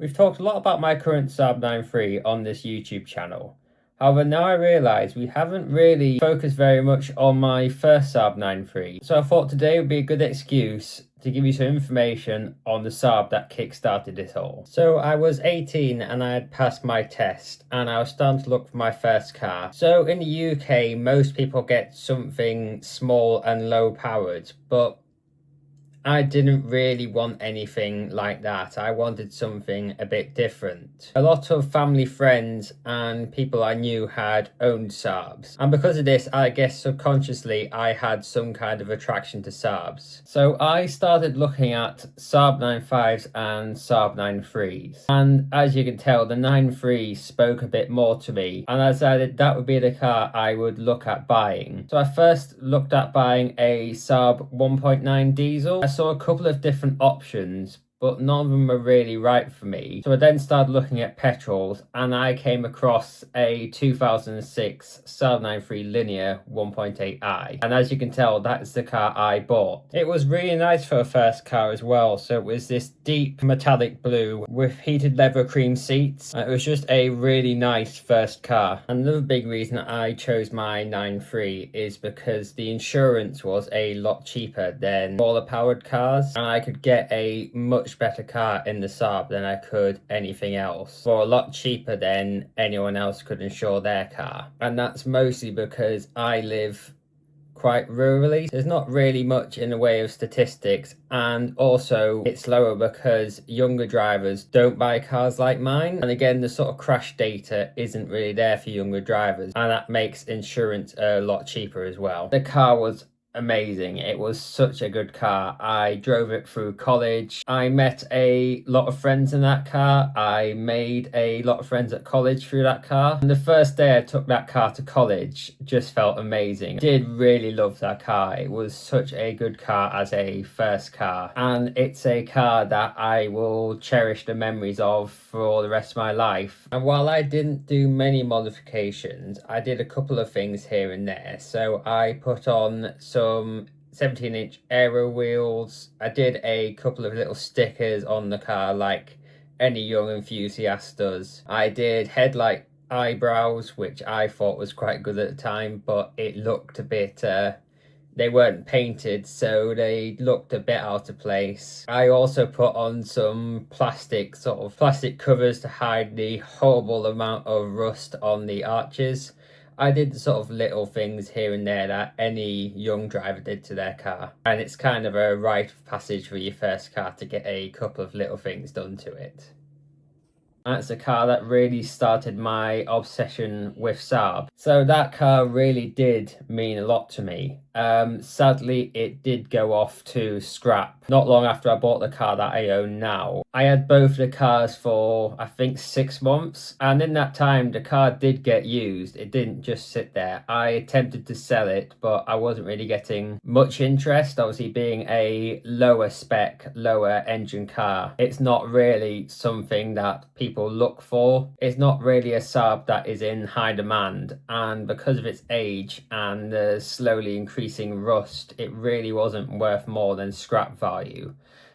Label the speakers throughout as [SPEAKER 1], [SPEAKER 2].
[SPEAKER 1] We've talked a lot about my current Saab 9.3 on this YouTube channel. However, now I realise we haven't really focused very much on my first Saab 9.3. So I thought today would be a good excuse to give you some information on the Saab that kick-started this all. So I was 18 and I had passed my test and I was starting to look for my first car. So in the UK, most people get something small and low powered, but I didn't really want anything like that. I wanted something a bit different. A lot of family, friends and people I knew had owned Saabs. And because of this, I guess subconsciously I had some kind of attraction to Saabs. So I started looking at Saab 9.5s and Saab 9.3s. And as you can tell, the 9.3 spoke a bit more to me. And I decided that would be the car I would look at buying. So I first looked at buying a Saab 1.9 diesel. I saw a couple of different options, but none of them were really right for me. So I then started looking at petrols and I came across a 2006 Saab 9.3 Linear 1.8i. And as you can tell, that's the car I bought. It was really nice for a first car as well. So it was this deep metallic blue with heated leather cream seats. It was just a really nice first car. Another big reason I chose my 9.3 is because the insurance was a lot cheaper than smaller powered cars. And I could get a much better car in the Saab than I could anything else for a lot cheaper than anyone else could insure their car. And that's mostly because I live quite rurally. There's not really much in the way of statistics, and also it's lower because younger drivers don't buy cars like mine. And again, the sort of crash data isn't really there for younger drivers, and that makes insurance a lot cheaper as well. The car was amazing. It was such a good car. I drove it through college. I met a lot of friends in that car. I made a lot of friends at college through that car. And the first day I took that car to college just felt amazing. I did really love that car. It was such a good car as a first car. And it's a car that I will cherish the memories of for all the rest of my life. And while I didn't do many modifications, I did a couple of things here and there. So I put on some 17-inch aero wheels. I did a couple of little stickers on the car like any young enthusiast does. I did headlight eyebrows, which I thought was quite good at the time, but it looked a bit they weren't painted, so they looked a bit out of place. I also put on some plastic covers to hide the horrible amount of rust on the arches. I did the sort of little things here and there that any young driver did to their car. And it's kind of a rite of passage for your first car to get a couple of little things done to it. That's a car that really started my obsession with Saab. So that car really did mean a lot to me. Sadly, it did go off to scrap not long after I bought the car that I own now. I had both the cars for, I think, 6 months. And in that time, the car did get used. It didn't just sit there. I attempted to sell it, but I wasn't really getting much interest. Obviously, being a lower spec, lower engine car, it's not really something that people look for. It's not really a Saab that is in high demand. And because of its age and the slowly increasing rust, it really wasn't worth more than scrap value.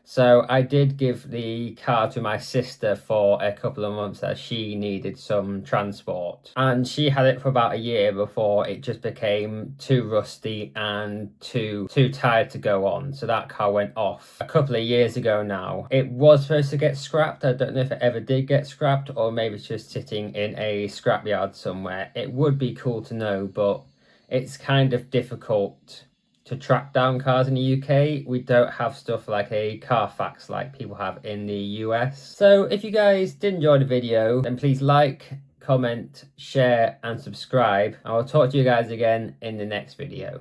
[SPEAKER 1] So I did give the car to my sister for a couple of months as she needed some transport. And she had it for about a year before it just became too rusty and too tired to go on. So that car went off a couple of years ago now. It was supposed to get scrapped. I don't know if it ever did get scrapped, or maybe it's just sitting in a scrapyard somewhere. It would be cool to know, but it's kind of difficult to track down cars in the UK. We don't have stuff like a Carfax like people have in the US. So if you guys did enjoy the video, then please like, comment, share and subscribe. I will talk to you guys again in the next video.